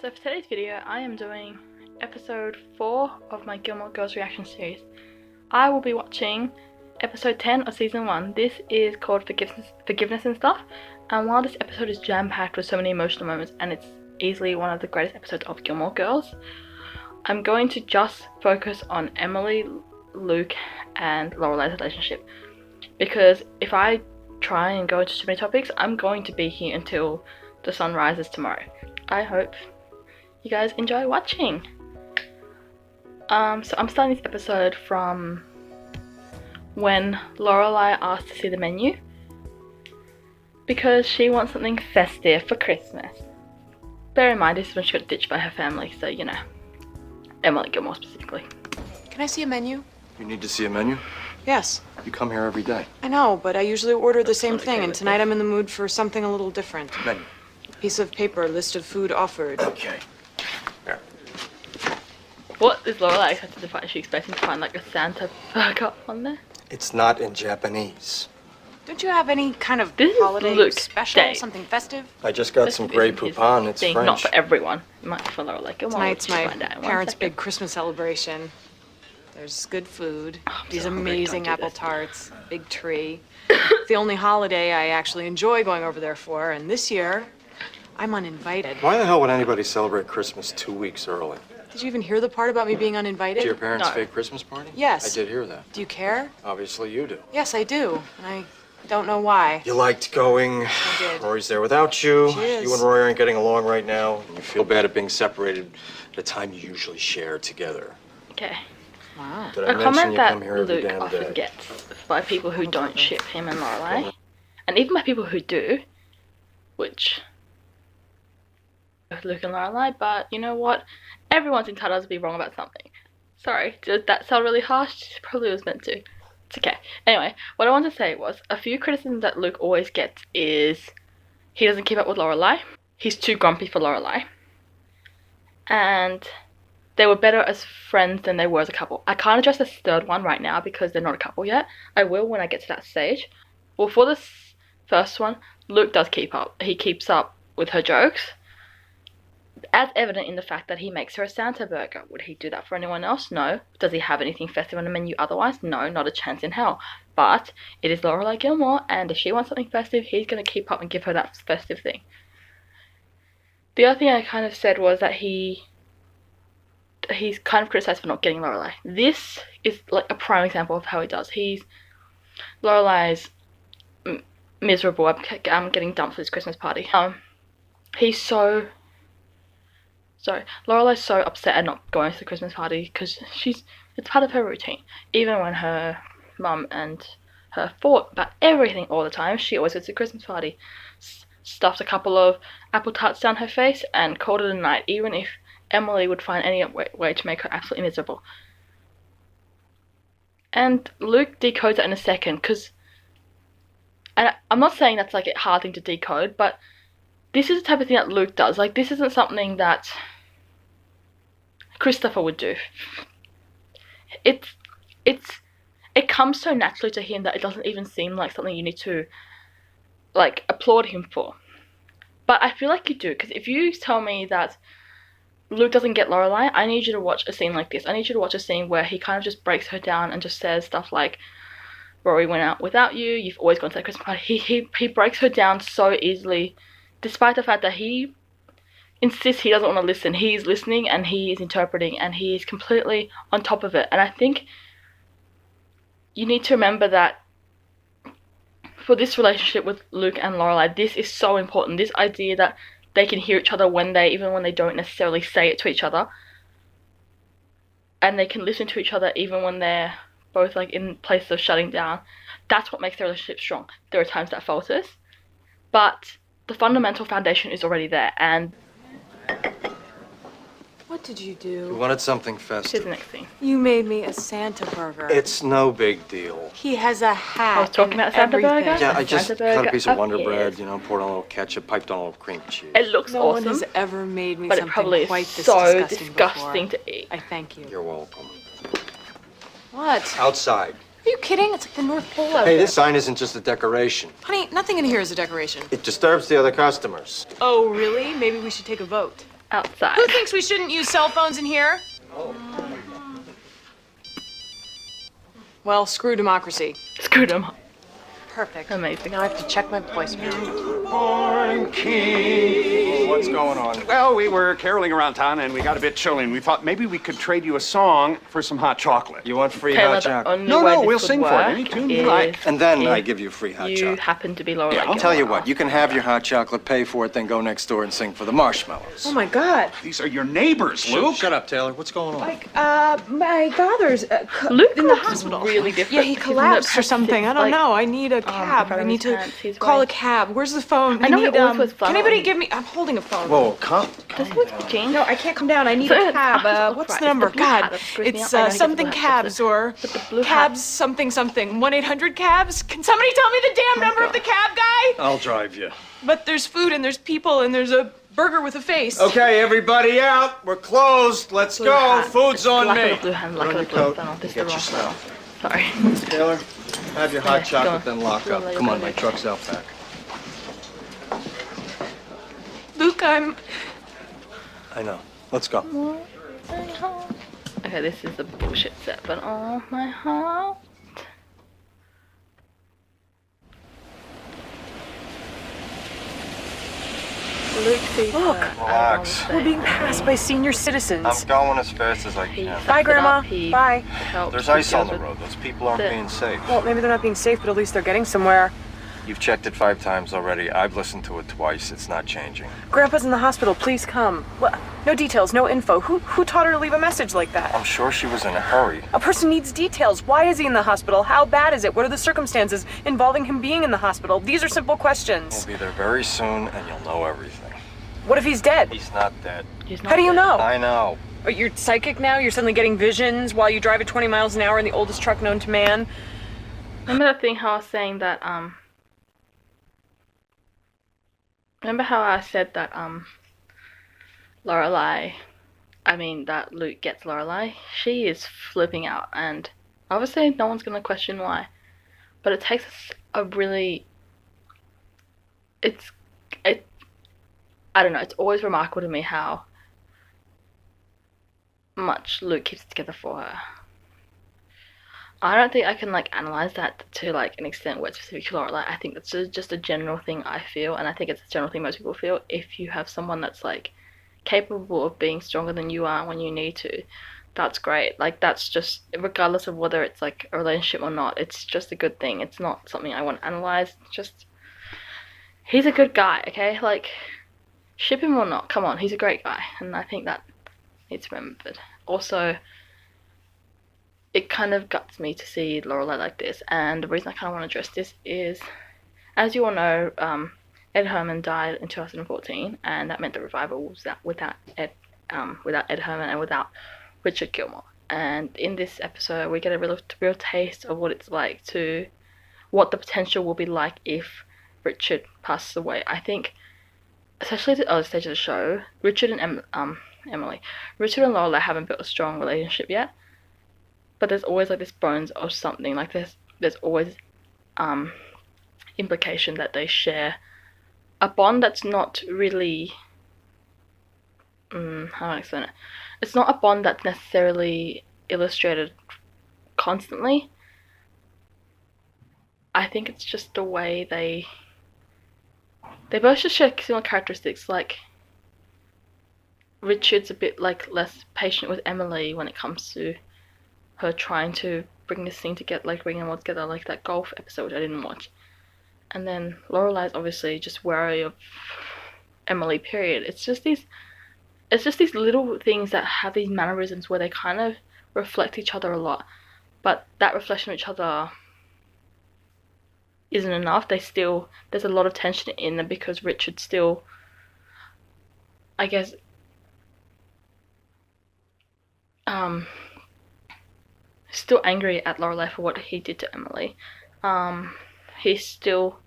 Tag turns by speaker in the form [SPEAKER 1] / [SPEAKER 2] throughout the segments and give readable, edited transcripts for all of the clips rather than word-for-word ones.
[SPEAKER 1] So for today's video, I am doing episode 4 of my Gilmore Girls reaction series. I will be watching episode 10 of season 1. This is called Forgiveness and Stuff, and while this episode is jam-packed with so many emotional moments and it's easily one of the greatest episodes of Gilmore Girls, I'm going to just focus on Emily, Luke, and Lorelai's relationship, because if I try and go into too many topics, I'm going to be here until the sun rises tomorrow. I hope you guys enjoy watching. So I'm starting this episode from when Lorelai asked to see the menu because she wants something festive for Christmas. Bear in mind, this is when she got ditched by her family, so you know, Emily Gilmore specifically.
[SPEAKER 2] Can I see a menu?
[SPEAKER 3] You need to see a menu?
[SPEAKER 2] Yes.
[SPEAKER 3] You come here every day.
[SPEAKER 2] I know, but I usually order the same thing, and tonight I'm in the mood for something a little different.
[SPEAKER 3] Menu.
[SPEAKER 2] Piece of paper, list of food offered.
[SPEAKER 3] Okay. Here.
[SPEAKER 1] What is Lorelai expecting to find? Is she expecting to find like a Santa burger on there?
[SPEAKER 3] It's not in Japanese.
[SPEAKER 2] Don't you have any kind of
[SPEAKER 1] This is
[SPEAKER 2] holiday
[SPEAKER 1] Luke's
[SPEAKER 2] special,
[SPEAKER 1] day.
[SPEAKER 2] something festive?
[SPEAKER 3] I just got some Grey Poupon. It's French.
[SPEAKER 1] Not for everyone. It might be for Lorelai Gilmore.
[SPEAKER 2] Tonight's my
[SPEAKER 1] Find out in 1
[SPEAKER 2] parents'
[SPEAKER 1] second.
[SPEAKER 2] big Christmas celebration. There's good food,
[SPEAKER 1] I'm
[SPEAKER 2] these
[SPEAKER 1] so hungry,
[SPEAKER 2] amazing
[SPEAKER 1] don't do
[SPEAKER 2] apple
[SPEAKER 1] this.
[SPEAKER 2] tarts, big tree. It's the only holiday I actually enjoy going over there for, and this year, I'm uninvited.
[SPEAKER 3] Why the hell would anybody celebrate Christmas 2 weeks early?
[SPEAKER 2] Did you even hear the part about me being uninvited?
[SPEAKER 3] To your parents'
[SPEAKER 1] No.
[SPEAKER 3] fake Christmas party?
[SPEAKER 2] Yes.
[SPEAKER 3] I did hear that.
[SPEAKER 2] Do you care?
[SPEAKER 3] Obviously you do.
[SPEAKER 2] Yes, I do, and I don't know why.
[SPEAKER 3] You liked going.
[SPEAKER 2] I did.
[SPEAKER 3] Rory's there without you.
[SPEAKER 2] She is.
[SPEAKER 3] You and Rory aren't getting along right now. And you feel bad at being separated at a time you usually share together.
[SPEAKER 1] Okay.
[SPEAKER 2] Wow.
[SPEAKER 3] Did I
[SPEAKER 1] A
[SPEAKER 3] mention
[SPEAKER 1] comment
[SPEAKER 3] you
[SPEAKER 1] that
[SPEAKER 3] come here every
[SPEAKER 1] Luke
[SPEAKER 3] damn
[SPEAKER 1] often
[SPEAKER 3] day?
[SPEAKER 1] gets by people who don't ship him and Lorelai, and even by people who do, which Luke and Lorelai, but you know what? Everyone's entitled to be wrong about something. Sorry, did that sound really harsh? It probably was meant to. It's okay. Anyway, what I wanted to say was, a few criticisms that Luke always gets is he doesn't keep up with Lorelai. He's too grumpy for Lorelai. And they were better as friends than they were as a couple. I can't address this third one right now because they're not a couple yet. I will when I get to that stage. Well, for this first one, Luke does keep up. He keeps up with her jokes, as evident in the fact that he makes her a Santa burger. Would he do that for anyone else? No. Does he have anything festive on the menu otherwise? No, not a chance in hell. But it is Lorelai Gilmore, and if she wants something festive, he's going to keep up and give her that festive thing. The other thing I kind of said was that he's kind of criticized for not getting Lorelai. This is like a prime example of how he does. Lorelai's miserable. I'm getting dumped for this Christmas party. Lorelai's so upset at not going to the Christmas party because it's part of her routine. Even when her mum and her fought about everything all the time, she always goes to the Christmas party. Stuffed a couple of apple tarts down her face and called it a night, even if Emily would find any way to make her absolutely miserable. And Luke decodes that in a second, and I'm not saying that's like a hard thing to decode, but this is the type of thing that Luke does. Like, this isn't something that Christopher would do. It comes so naturally to him that it doesn't even seem like something you need to like applaud him for. But I feel like you do, because if you tell me that Luke doesn't get Lorelai, I need you to watch a scene like this. I need you to watch a scene where he kind of just breaks her down and just says stuff like, Rory went out without you, you've always gone to that Christmas party. He breaks her down so easily, despite the fact that he insists he doesn't want to listen. He's listening and he is interpreting and he is completely on top of it. And I think you need to remember that for this relationship with Luke and Lorelai, this is so important. This idea that they can hear each other even when they don't necessarily say it to each other. And they can listen to each other even when they're both like in places of shutting down. That's what makes their relationship strong. There are times that falters, but the fundamental foundation is already there. And
[SPEAKER 2] What did you
[SPEAKER 3] You
[SPEAKER 2] do?
[SPEAKER 3] wanted something
[SPEAKER 1] here's
[SPEAKER 3] festive.
[SPEAKER 1] the next thing.
[SPEAKER 2] You made me a Santa burger.
[SPEAKER 3] It's no big deal.
[SPEAKER 2] He has a hat.
[SPEAKER 1] I was talking
[SPEAKER 2] and
[SPEAKER 1] about Santa
[SPEAKER 2] everything.
[SPEAKER 1] burger?
[SPEAKER 3] Yeah,
[SPEAKER 1] A
[SPEAKER 3] I just
[SPEAKER 1] Santa
[SPEAKER 3] cut a
[SPEAKER 1] burger
[SPEAKER 3] piece of Wonder
[SPEAKER 1] appears.
[SPEAKER 3] Bread, poured on a little ketchup, piped on a little cream cheese.
[SPEAKER 1] It looks
[SPEAKER 2] No one
[SPEAKER 1] awesome,
[SPEAKER 2] has ever made me
[SPEAKER 1] but it
[SPEAKER 2] something
[SPEAKER 1] probably
[SPEAKER 2] quite
[SPEAKER 1] is
[SPEAKER 2] this
[SPEAKER 1] so
[SPEAKER 2] disgusting
[SPEAKER 1] to eat.
[SPEAKER 2] I thank you.
[SPEAKER 3] You're welcome.
[SPEAKER 2] What?
[SPEAKER 3] Outside.
[SPEAKER 2] Are you kidding? It's like the North Pole out
[SPEAKER 3] Hey,
[SPEAKER 2] there.
[SPEAKER 3] this sign isn't just a decoration.
[SPEAKER 2] Honey, nothing in here is a decoration.
[SPEAKER 3] It disturbs the other customers.
[SPEAKER 2] Oh, really? Maybe we should take a vote.
[SPEAKER 1] outside.
[SPEAKER 2] Who thinks we shouldn't use cell phones in here? Well, screw democracy.
[SPEAKER 1] Screwed him up.
[SPEAKER 2] Perfect.
[SPEAKER 1] Amazing.
[SPEAKER 2] Now I have to check my voicemail.
[SPEAKER 4] Born king.
[SPEAKER 3] What's going on?
[SPEAKER 4] Well, we were caroling around town and we got a bit chilly and we thought maybe we could trade you a song for some hot chocolate.
[SPEAKER 3] You want free
[SPEAKER 1] Taylor,
[SPEAKER 3] hot
[SPEAKER 1] the
[SPEAKER 3] chocolate?
[SPEAKER 1] only
[SPEAKER 4] No,
[SPEAKER 1] way
[SPEAKER 4] no,
[SPEAKER 1] this
[SPEAKER 4] we'll
[SPEAKER 1] would
[SPEAKER 4] sing for it.
[SPEAKER 1] work
[SPEAKER 4] Any tune you
[SPEAKER 1] is
[SPEAKER 4] like.
[SPEAKER 3] And then
[SPEAKER 1] if
[SPEAKER 3] I give you free hot
[SPEAKER 1] you
[SPEAKER 3] chocolate.
[SPEAKER 1] happen to be Lorelai.
[SPEAKER 4] Yeah, I'll
[SPEAKER 3] I'll tell you what, you can have your hot chocolate, pay for it, then go next door and sing for the marshmallows.
[SPEAKER 2] Oh my God.
[SPEAKER 4] These are your neighbors, Luke.
[SPEAKER 3] Shut up, Taylor. What's going on?
[SPEAKER 2] Like, my father's
[SPEAKER 1] Luke
[SPEAKER 2] in the
[SPEAKER 1] looks
[SPEAKER 2] hospital.
[SPEAKER 1] really different.
[SPEAKER 2] Yeah, he
[SPEAKER 1] He's
[SPEAKER 2] collapsed or
[SPEAKER 1] got
[SPEAKER 2] something. I don't
[SPEAKER 1] like-
[SPEAKER 2] know. I need a
[SPEAKER 1] in
[SPEAKER 2] cab.
[SPEAKER 1] front
[SPEAKER 2] I
[SPEAKER 1] of
[SPEAKER 2] need
[SPEAKER 1] his
[SPEAKER 2] to
[SPEAKER 1] pants. He's
[SPEAKER 2] call a
[SPEAKER 1] wearing-
[SPEAKER 2] cab. Where's the phone?
[SPEAKER 1] I know he
[SPEAKER 2] need,
[SPEAKER 1] always wears flannel
[SPEAKER 2] Can anybody
[SPEAKER 1] on.
[SPEAKER 2] give me? I'm holding a phone.
[SPEAKER 3] Whoa, calm
[SPEAKER 1] Does he wear jeans?
[SPEAKER 2] No, I can't come down. I need
[SPEAKER 1] So
[SPEAKER 2] a
[SPEAKER 1] it's-
[SPEAKER 2] cab.
[SPEAKER 1] oh,
[SPEAKER 2] What's
[SPEAKER 1] right,
[SPEAKER 2] the
[SPEAKER 1] it's
[SPEAKER 2] number?
[SPEAKER 1] the blue hat
[SPEAKER 2] God,
[SPEAKER 1] that screws me
[SPEAKER 2] it's
[SPEAKER 1] up. I know he gets
[SPEAKER 2] something
[SPEAKER 1] blue hat,
[SPEAKER 2] cabs or
[SPEAKER 1] But the blue hat-
[SPEAKER 2] cabs something something. 1-800-cabs. Can somebody tell me the damn
[SPEAKER 1] my
[SPEAKER 2] number of the
[SPEAKER 1] God.
[SPEAKER 2] cab guy?
[SPEAKER 3] I'll drive you.
[SPEAKER 2] But there's food and there's people and there's a burger with a face.
[SPEAKER 3] Okay, everybody out. We're closed. Let's
[SPEAKER 1] Blue
[SPEAKER 3] go.
[SPEAKER 1] hat.
[SPEAKER 3] Food's
[SPEAKER 1] It's
[SPEAKER 3] on
[SPEAKER 1] black
[SPEAKER 3] me.
[SPEAKER 1] with a blue hand, black
[SPEAKER 3] Put on
[SPEAKER 1] with a
[SPEAKER 3] your
[SPEAKER 1] blue
[SPEAKER 3] coat.
[SPEAKER 1] flannel. This is
[SPEAKER 3] Get
[SPEAKER 1] the
[SPEAKER 3] your
[SPEAKER 1] wrong
[SPEAKER 3] stuff.
[SPEAKER 1] flannel. Sorry.
[SPEAKER 3] Taylor, have your hot
[SPEAKER 1] Okay, go on.
[SPEAKER 3] chocolate, then lock up.
[SPEAKER 1] Lorelai,
[SPEAKER 3] Come on,
[SPEAKER 1] you're
[SPEAKER 3] my
[SPEAKER 1] gonna
[SPEAKER 3] truck's out back.
[SPEAKER 2] Luke, I'm.
[SPEAKER 3] I know. Let's go.
[SPEAKER 1] Okay, this is a bullshit set, but oh my heart. Luke sees
[SPEAKER 2] Look.
[SPEAKER 1] her
[SPEAKER 3] Relax.
[SPEAKER 1] as
[SPEAKER 2] We're
[SPEAKER 1] one
[SPEAKER 2] being
[SPEAKER 1] thing.
[SPEAKER 2] passed by senior citizens.
[SPEAKER 3] I'm going as fast as I
[SPEAKER 1] He
[SPEAKER 3] can.
[SPEAKER 1] sets
[SPEAKER 2] Bye,
[SPEAKER 1] it
[SPEAKER 2] Grandma.
[SPEAKER 1] up, he
[SPEAKER 2] Bye.
[SPEAKER 1] helps,
[SPEAKER 3] There's
[SPEAKER 1] he
[SPEAKER 3] ice on
[SPEAKER 1] deals
[SPEAKER 3] the
[SPEAKER 1] with-
[SPEAKER 3] road. Those people aren't
[SPEAKER 1] the-
[SPEAKER 3] being safe.
[SPEAKER 2] Well, maybe they're not being safe, but at least they're getting somewhere.
[SPEAKER 3] You've checked it 5 times already. I've listened to it twice. It's not changing.
[SPEAKER 2] Grandpa's in the hospital. Please come. What? No details, no info. Who taught her to leave a message like that?
[SPEAKER 3] I'm sure she was in a hurry.
[SPEAKER 2] A person needs details. Why is he in the hospital? How bad is it? What are the circumstances involving him being in the hospital? These are simple
[SPEAKER 3] We'll
[SPEAKER 2] questions.
[SPEAKER 3] be there very soon, and you'll know everything.
[SPEAKER 2] What if he's dead?
[SPEAKER 3] He's not dead.
[SPEAKER 1] He's not
[SPEAKER 2] How do you
[SPEAKER 1] dead.
[SPEAKER 2] know?
[SPEAKER 3] I know.
[SPEAKER 2] Oh, you're psychic now? You're suddenly getting visions while you drive at 20 miles an hour in the oldest truck known to man?
[SPEAKER 1] Remember that thing how I was saying that, remember how I said that, that Luke gets Lorelai? She is flipping out, and obviously no one's gonna question why. But it takes a really, I don't know, it's always remarkable to me how much Luke keeps it together for her. I don't think I can analyze that to an extent where it's specific to Lorelai. I think that's just a general thing I feel, and I think it's a general thing most people feel. If you have someone that's capable of being stronger than you are when you need to, that's great. That's just, regardless of whether it's a relationship or not, it's just a good thing. It's not something I want to analyze. Just, he's a good guy, okay? Ship him or not, come on, he's a great guy, and I think that needs to be remembered. Also, it kind of guts me to see Lorelai like this, and the reason I kind of want to address this is, as you all know, Ed Herman died in 2014, and that meant the revival was without Ed Herman and without Richard Gilmore. And in this episode, we get a real taste of what it's like what the potential will be like if Richard passes away. I think, especially at the early stage of the show, Richard and Richard and Lorelai haven't built a strong relationship yet. But there's always this bones of something. There's always implication that they share a bond that's not really how do I explain it? It's not a bond that's necessarily illustrated constantly. I think it's just the way they both just share similar characteristics. Richard's a bit less patient with Emily when it comes to her trying to bring this thing together, bring them all together, that golf episode I didn't watch. And then Lorelai's obviously just wary of Emily, period. It's just these little things that have these mannerisms where they kind of reflect each other a lot. But that reflection of each other isn't enough. There's a lot of tension in them because Richard still, I guess, still angry at Lorelai for what he did to Emily. He's still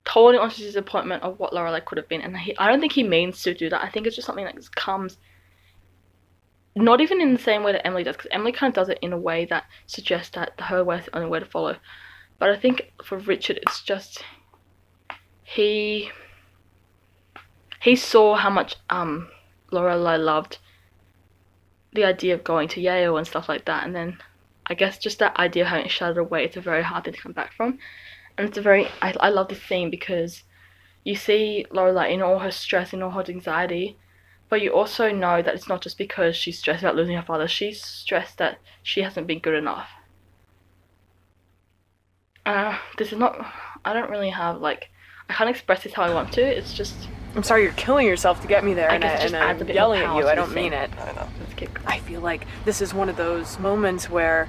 [SPEAKER 1] holding on to his disappointment of what Lorelai could have been, and I don't think he means to do that. I think it's just something that just comes, not even in the same way that Emily does, because Emily kind of does it in a way that suggests that her way is the only way to follow. But I think for Richard, it's just he saw how much Lorelai loved the idea of going to Yale and stuff like that, and then I guess just that idea of having it shuttered away, it's a very hard thing to come back from. And it's a very I love this scene because you see Lorelai in all her stress, in all her anxiety, but you also know that it's not just because she's stressed about losing her father, she's stressed that she hasn't been good enough. This is not, I don't really have, like, I can't express this how I want to, it's just,
[SPEAKER 2] I'm sorry you're killing yourself to get me there,
[SPEAKER 1] I
[SPEAKER 2] and,
[SPEAKER 1] guess it just adds a
[SPEAKER 2] I'm
[SPEAKER 1] bit
[SPEAKER 2] yelling
[SPEAKER 1] more
[SPEAKER 2] at
[SPEAKER 1] power
[SPEAKER 2] you.
[SPEAKER 1] to
[SPEAKER 2] I
[SPEAKER 1] the
[SPEAKER 2] don't mean
[SPEAKER 1] scene.
[SPEAKER 2] it.
[SPEAKER 3] I know.
[SPEAKER 1] let's keep going.
[SPEAKER 2] I feel like this is one of those moments where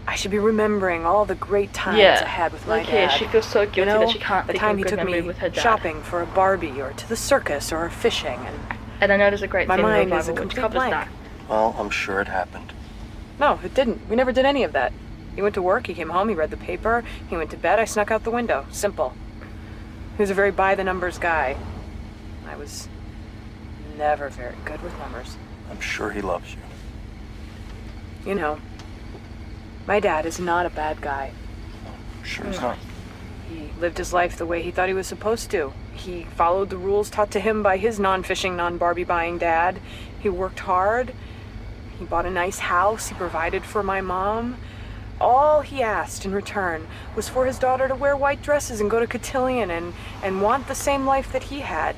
[SPEAKER 2] I should be remembering all the great times I had with my
[SPEAKER 1] like
[SPEAKER 2] dad.
[SPEAKER 1] here, she feels so guilty that she can't
[SPEAKER 2] the
[SPEAKER 1] think
[SPEAKER 2] time
[SPEAKER 1] of
[SPEAKER 2] he
[SPEAKER 1] a good
[SPEAKER 2] took
[SPEAKER 1] memory
[SPEAKER 2] me
[SPEAKER 1] with her dad.
[SPEAKER 2] shopping for a Barbie, or to the circus, or fishing,
[SPEAKER 1] And I know there's a great
[SPEAKER 2] my
[SPEAKER 1] scene in
[SPEAKER 2] mind is a
[SPEAKER 1] Revival which
[SPEAKER 2] complete
[SPEAKER 1] covers
[SPEAKER 2] blank.
[SPEAKER 1] that.
[SPEAKER 3] Well, I'm sure it happened.
[SPEAKER 2] No, it didn't. We never did any of that. He went to work, he came home, he read the paper, he went to bed, I snuck out the window. Simple. He was a very by-the-numbers guy. I was never very good with numbers.
[SPEAKER 3] I'm sure he loves you.
[SPEAKER 2] You know, my dad is not a bad guy.
[SPEAKER 3] I'm sure he's not.
[SPEAKER 2] He lived his life the way he thought he was supposed to. He followed the rules taught to him by his non-fishing, non-Barbie buying dad. He worked hard. He bought a nice house. He provided for my mom. All he asked in return was for his daughter to wear white dresses and go to cotillion and want the same life that he had.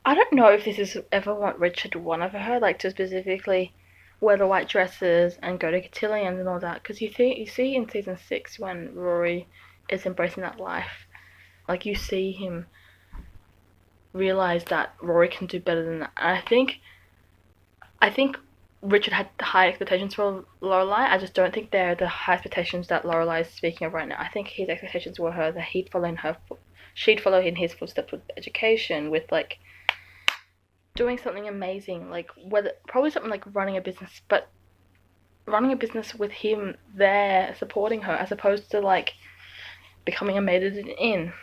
[SPEAKER 1] I don't know if this is ever what Richard wanted for her, like to specifically wear the white dresses and go to cotillions and all that. Because you see in season 6 when Rory is embracing that life, like you see him realize that Rory can do better than that. And I think Richard had high expectations for Lorelai. I just don't think they're the high expectations that Lorelai is speaking of right now. I think his expectations were her that she'd follow in his footsteps with education, with like doing something amazing, like probably something like running a business, but running a business with him there supporting her, as opposed to like becoming a maid at an inn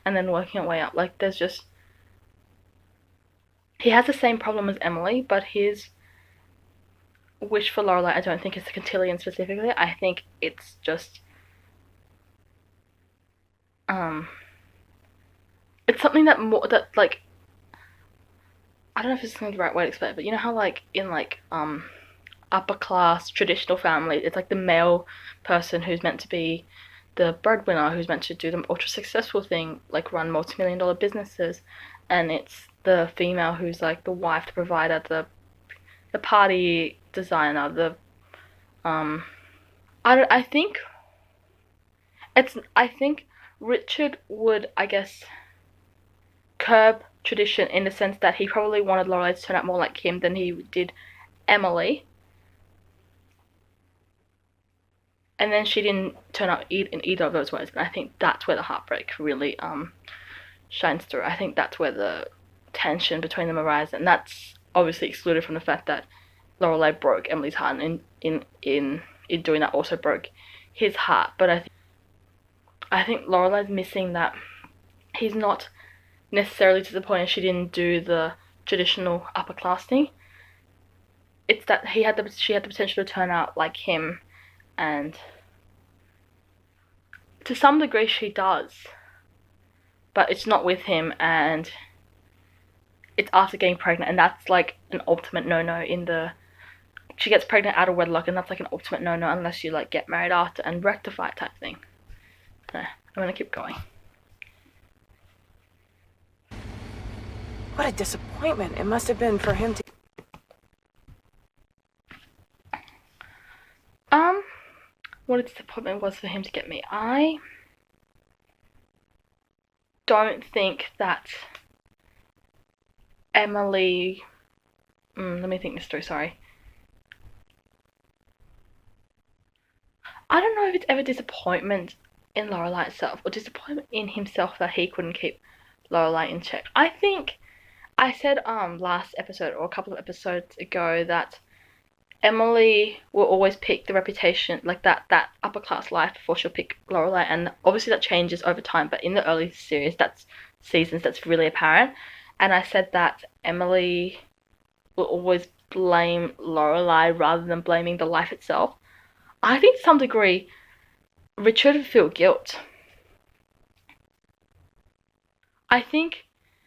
[SPEAKER 1] and then working her way up. Like there's just, he has the same problem as Emily, but his wish for Lorelai I don't think is the cotillion specifically. I think it's just it's something that more that like, I don't know if this is the right way to explain it, but you know how like in like upper class traditional family, it's like the male person who's meant to be the breadwinner, who's meant to do the ultra successful thing, like run multi-million-dollar businesses, and it's the female who's like the wife, the provider, the party designer, the I think Richard would, I guess, curb tradition in the sense that he probably wanted Lorelai to turn out more like him than he did Emily. And then she didn't turn out in either of those ways. And I think that's where the heartbreak really shines through. I think that's where the tension between them arises, and that's obviously excluded from the fact that Lorelai broke Emily's heart, and in doing that also broke his heart. But I think Lorelai's missing that. He's not necessarily disappointed she didn't do the traditional upper class thing. It's that she had the potential to turn out like him, and to some degree she does, but it's not with him, and it's after getting pregnant, and that's like an ultimate no-no she gets pregnant out of wedlock, and that's like an ultimate no-no unless you like get married after and rectify it type thing. I'm gonna keep going.
[SPEAKER 2] What a disappointment it must have been for him to...
[SPEAKER 1] What a disappointment it was for him to get me. I don't think that Emily... let me think this through, sorry. I don't know if it's ever disappointment in Lorelai itself, or disappointment in himself that he couldn't keep Lorelai in check. I think I said last episode, or a couple of episodes ago, that Emily will always pick the reputation, like that upper class life, before she'll pick Lorelai, and obviously that changes over time, but in the early series, that's really apparent. And I said that Emily will always blame Lorelai rather than blaming the life itself. I think to some degree Richard would feel guilt. I think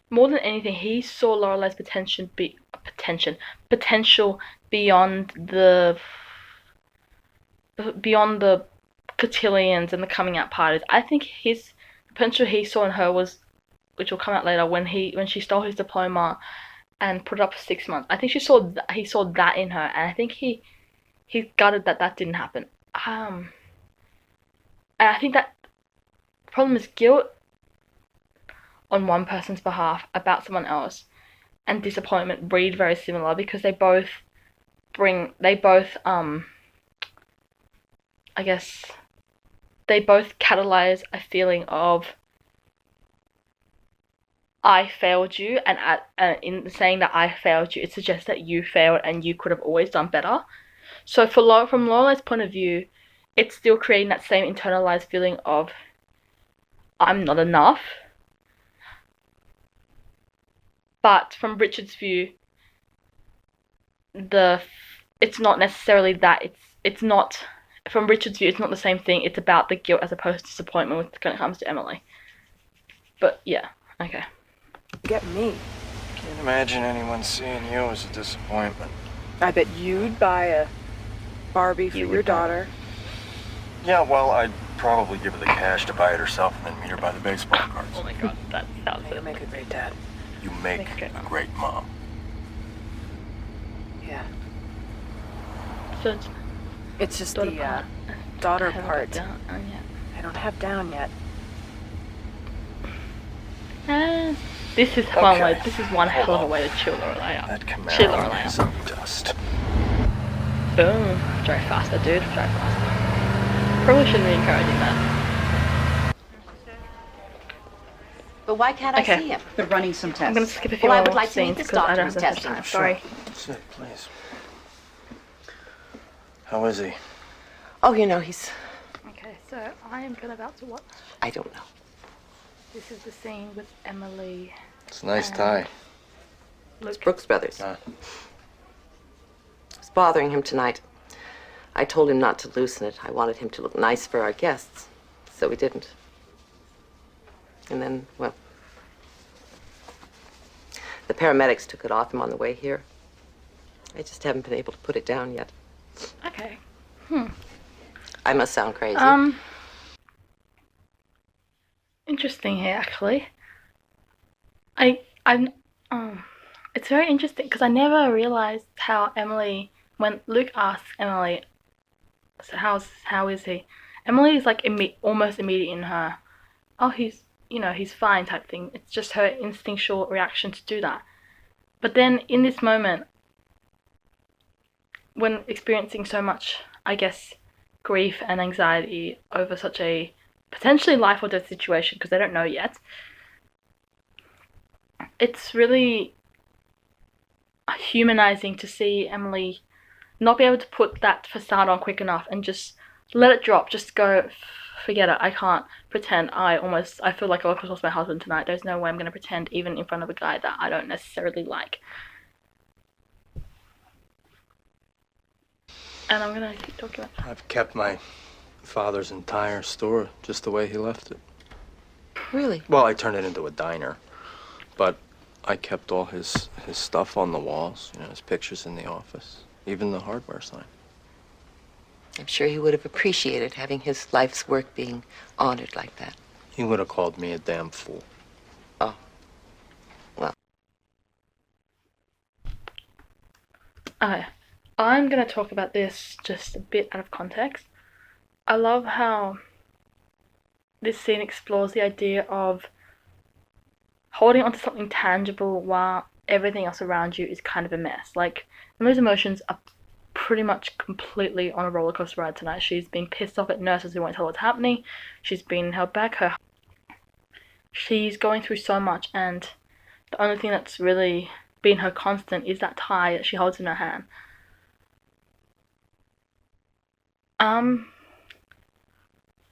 [SPEAKER 1] more than anything, he saw Lorelai's potential beyond the cotillions and the coming out parties. I think his potential he saw in her was, which will come out later, when she stole his diploma and put it up for 6 months. I think he saw that in her, and I think he gutted that didn't happen. And I think that the problem is guilt on one person's behalf about someone else, and disappointment breed very similar, because they both I guess they both catalyze a feeling of I failed you, and in saying that I failed you, it suggests that you failed and you could have always done better. So from Lorelai's point of view, it's still creating that same internalized feeling of I'm not enough. But from Richard's view, it's not necessarily that. It's not, from Richard's view, it's not the same thing. It's about the guilt as opposed to disappointment when it comes to Emily. But yeah, okay.
[SPEAKER 2] Get me.
[SPEAKER 3] Can't imagine anyone seeing you as a disappointment.
[SPEAKER 2] I bet you'd buy a Barbie for your daughter.
[SPEAKER 3] Yeah, well, I'd probably give her the cash to buy it herself and then meet her by the baseball cards.
[SPEAKER 1] Oh my god, that sounds
[SPEAKER 2] You'll make a great dad.
[SPEAKER 3] You make a great mom.
[SPEAKER 2] Yeah.
[SPEAKER 1] So
[SPEAKER 2] It's just
[SPEAKER 1] daughter
[SPEAKER 2] the
[SPEAKER 1] part.
[SPEAKER 2] daughter
[SPEAKER 1] I haven't
[SPEAKER 2] part.
[SPEAKER 1] got down yet.
[SPEAKER 2] I don't have down yet.
[SPEAKER 1] This is one way. This is one hell of a way to chill Lorelai out.
[SPEAKER 3] That
[SPEAKER 1] Chill
[SPEAKER 3] Camaro
[SPEAKER 1] Lorelai
[SPEAKER 3] is
[SPEAKER 1] out.
[SPEAKER 3] some dust.
[SPEAKER 1] Boom. Drive faster, dude. Drive faster. Probably shouldn't be encouraging that.
[SPEAKER 5] But why can't I see him?
[SPEAKER 6] They're running some tests.
[SPEAKER 1] I'm gonna skip a few
[SPEAKER 5] Well, I
[SPEAKER 1] more
[SPEAKER 5] would like to meet
[SPEAKER 1] scenes
[SPEAKER 5] this
[SPEAKER 1] because I
[SPEAKER 5] doctor
[SPEAKER 1] don't have
[SPEAKER 5] who's
[SPEAKER 1] that much
[SPEAKER 5] testing.
[SPEAKER 1] time. Sorry.
[SPEAKER 3] Sit, please. How is he?
[SPEAKER 5] Oh, you know, he's...
[SPEAKER 1] Okay, so I am about to watch.
[SPEAKER 5] I don't know.
[SPEAKER 1] This is the scene with Emily.
[SPEAKER 3] It's a nice tie.
[SPEAKER 5] It's Brooks Brothers.
[SPEAKER 3] Ah.
[SPEAKER 5] It's bothering him tonight. I told him not to loosen it. I wanted him to look nice for our guests, so he didn't. And then, well, the paramedics took it off him on the way here. I just haven't been able to put it down yet.
[SPEAKER 1] Okay.
[SPEAKER 5] I must sound crazy.
[SPEAKER 1] Interesting here, actually. It's very interesting because I never realized how Emily, when Luke asks Emily, so how is he? Emily is like almost immediate in her, oh, he's fine type thing. It's just her instinctual reaction to do that. But then in this moment, when experiencing so much, I guess, grief and anxiety over such a potentially life or death situation, because they don't know yet, it's really humanizing to see Emily not be able to put that facade on quick enough and just let it drop, just go, forget it, I can't pretend I feel like I lost my husband tonight. There's no way I'm going to pretend even in front of a guy that I don't necessarily like. And I'm going to keep talking about that.
[SPEAKER 3] I've kept my father's entire store just the way he left it.
[SPEAKER 5] Really?
[SPEAKER 3] Well, I turned it into a diner, but I kept all his stuff on the walls, his pictures in the office, even the hardware sign.
[SPEAKER 5] I'm sure he would have appreciated having his life's work being honored like that.
[SPEAKER 3] He would have called me a damn fool.
[SPEAKER 5] Oh. Well.
[SPEAKER 1] Okay. I'm going to talk about this just a bit out of context. I love how this scene explores the idea of holding onto something tangible while everything else around you is kind of a mess. Like, Emily's emotions are pretty much completely on a roller coaster ride tonight. She's been pissed off at nurses who won't tell what's happening. She's been held back. She's going through so much, and the only thing that's really been her constant is that tie that she holds in her hand.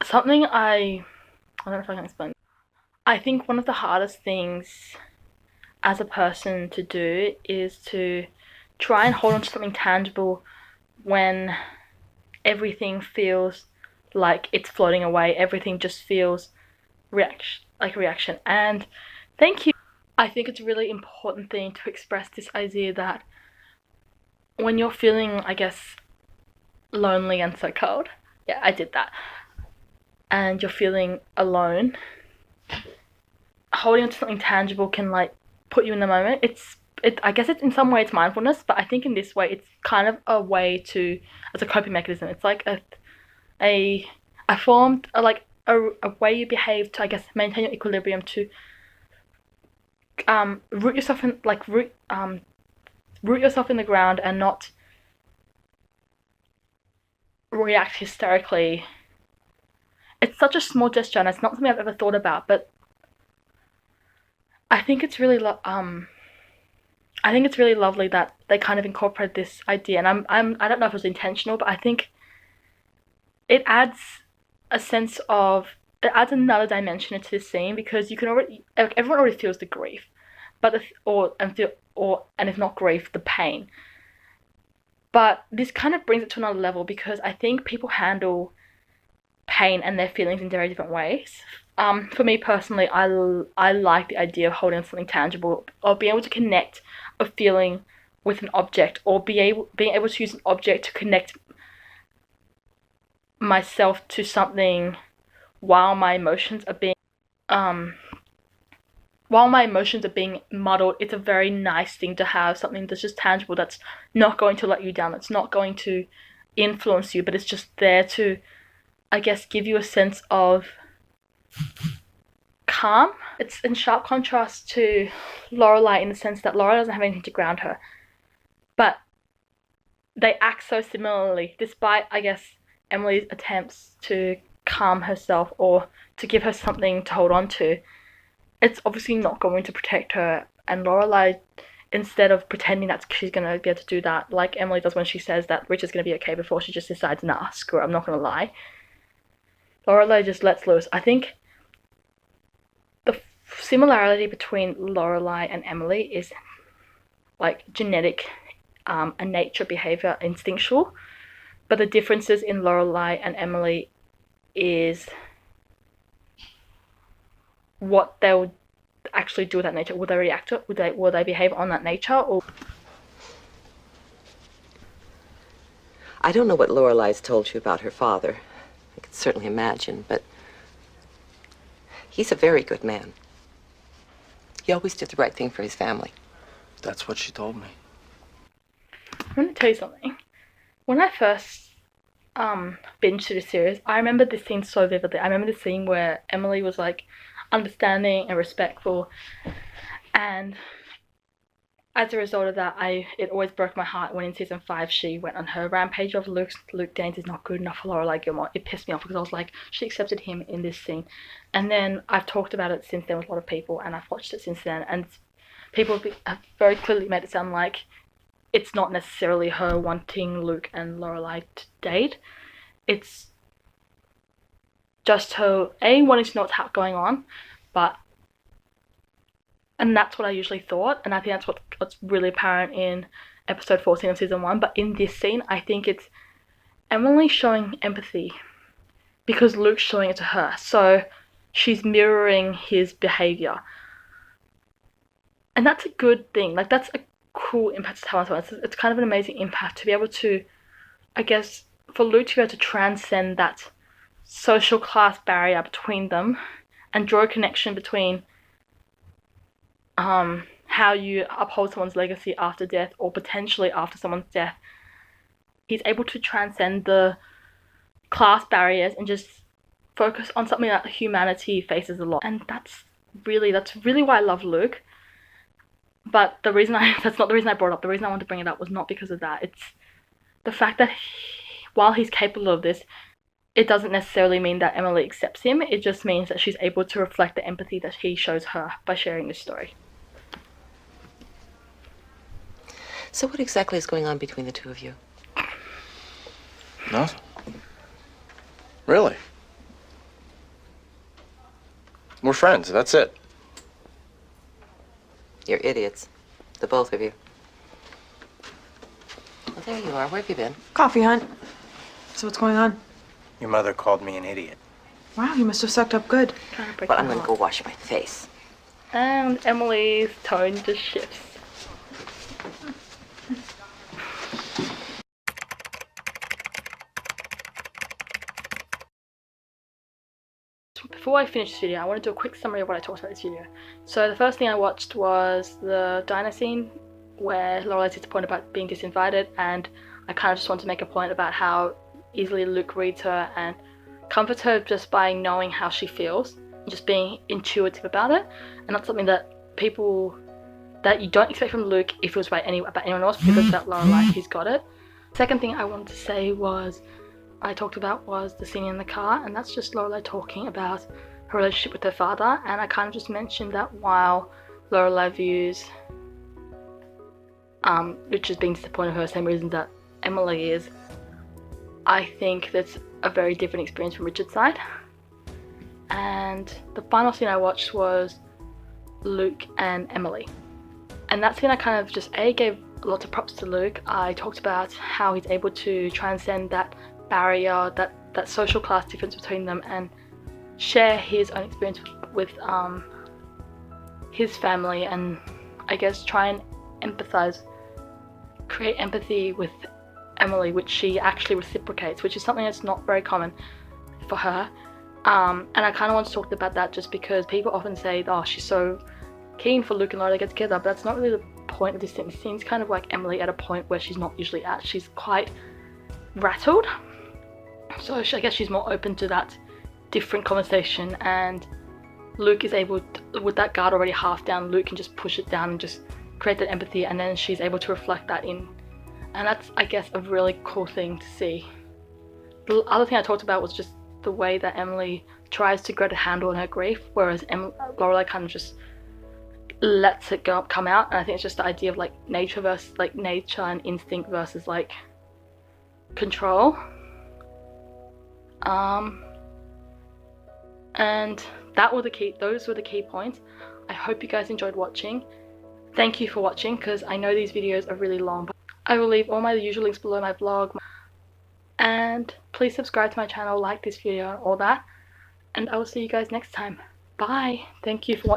[SPEAKER 1] Something I don't know if I can explain. I think one of the hardest things as a person to do is to try and hold on to something tangible when everything feels like it's floating away. Everything just feels like a reaction. And thank you. I think it's a really important thing to express this idea that when you're feeling, I guess, lonely and so cold, yeah, I did that, and you're feeling alone, holding on to something tangible can like put you in the moment. I guess it's in some way it's mindfulness, but I think in this way it's kind of a way to, as a coping mechanism. It's like a formed a way you behave to, I guess, maintain your equilibrium, to root yourself in root yourself in the ground and not react hysterically. It's such a small gesture, and it's not something I've ever thought about, but I think it's really lovely that they kind of incorporate this idea, and I don't know if it was intentional, but I think it adds another dimension into this scene, because you can already, like, everyone already feels the grief, but and if not grief, the pain. But this kind of brings it to another level, because I think people handle pain and their feelings in very different ways. For me personally, I like the idea of holding on to something tangible, or being able to connect a feeling with an object, or being able to use an object to connect myself to something while my emotions are being muddled. It's a very nice thing to have something that's just tangible, that's not going to let you down, that's not going to influence you, but it's just there to, I guess, give you a sense of calm. It's in sharp contrast to Lorelai, in the sense that Lorelai doesn't have anything to ground her, but they act so similarly, despite, I guess, Emily's attempts to calm herself or to give her something to hold on to. It's obviously not going to protect her, and Lorelai, instead of pretending that she's going to be able to do that, like Emily does when she says that Richard's going to be okay before she just decides, nah, screw it, I'm not going to lie. Lorelai just lets loose. I think the similarity between Lorelai and Emily is like genetic, a nature, behavior, instinctual. But the differences in Lorelai and Emily is what they would actually do with that nature. Would they react to it? Will they behave on that nature? Or
[SPEAKER 5] I don't know what Lorelai's told you about her father. I can certainly imagine, but he's a very good man. He always did the right thing for his family.
[SPEAKER 3] That's what she told me.
[SPEAKER 1] I'm going to tell you something. When I first binged through the series, I remember this scene so vividly. I remember the scene where Emily was like understanding and respectful, and as a result of that, it always broke my heart when in season 5 she went on her rampage of Luke Danes is not good enough for Lorelai Gilmore. It pissed me off, because I was like, she accepted him in this scene. And then I've talked about it since then with a lot of people, and I've watched it since then, and people have very clearly made it sound like it's not necessarily her wanting Luke and Lorelai to date. It's just her wanting to know what's going on, and that's what I usually thought, and I think that's what's really apparent in episode 14 of season 1. But in this scene, I think it's Emily showing empathy because Luke's showing it to her, so she's mirroring his behavior, and that's a good thing. Like, that's a cool impact to have on someone. It's kind of an amazing impact to be able to, I guess, for Luke to be able to transcend that social class barrier between them and draw a connection between how you uphold someone's legacy after death, or potentially after someone's death. He's able to transcend the class barriers and just focus on something that humanity faces a lot. And that's really why I love Luke. But that's not the reason I brought it up. The reason I wanted to bring it up was not because of that. It's the fact that while he's capable of this, it doesn't necessarily mean that Emily accepts him. It just means that she's able to reflect the empathy that he shows her by sharing this story.
[SPEAKER 5] So what exactly is going on between the two of you?
[SPEAKER 3] Nothing. Really? We're friends, that's it.
[SPEAKER 5] You're idiots. The both of you. Well, there you are. Where have you been?
[SPEAKER 2] Coffee hunt. So what's going on?
[SPEAKER 3] Your mother called me an idiot.
[SPEAKER 2] Wow, you must have sucked up good.
[SPEAKER 5] Well, I'm going to go wash my face.
[SPEAKER 1] And Emily's tone just shifts. Before I finish this video, I want to do a quick summary of what I talked about this video. So the first thing I watched was the diner scene where Lorelai's disappointed about being disinvited, and I kind of just want to make a point about how easily Luke reads her and comforts her just by knowing how she feels, just being intuitive about it, and that's something that you don't expect from Luke if it was about anyone else, because that Lorelai, he's got it. Second thing I wanted to say was the scene in the car, and that's just Lorelai talking about her relationship with her father, and I kind of just mentioned that while Lorelai views Richard being disappointed in her, same reasons that Emily is, I think that's a very different experience from Richard's side. And the final scene I watched was Luke and Emily, and that scene I kind of just gave lots of props to Luke. I talked about how he's able to transcend that barrier, that social class difference between them, and share his own experience with his family, and I guess try and create empathy with Emily, which she actually reciprocates, which is something that's not very common for her. And I kind of want to talk about that just because people often say, oh, she's so keen for Luke and Lorelai to get together, but that's not really the point of this scene. It seems kind of like Emily at a point where she's not usually at. She's quite rattled, so I guess she's more open to that different conversation, and Luke is able to, with that guard already half down, Luke can just push it down and just create that empathy, and then she's able to reflect that in, and that's, I guess, a really cool thing to see. The other thing I talked about was just the way that Emily tries to get a handle on her grief, whereas Lorelai kind of just lets it come out, and I think it's just the idea of like nature and instinct versus like control. And those were the key points. I hope you guys enjoyed watching. Thank you for watching, because I know these videos are really long, but I will leave all my usual links below my vlog, and please subscribe to my channel, like this video and all that, and I will see you guys next time. Bye. Thank you for watching.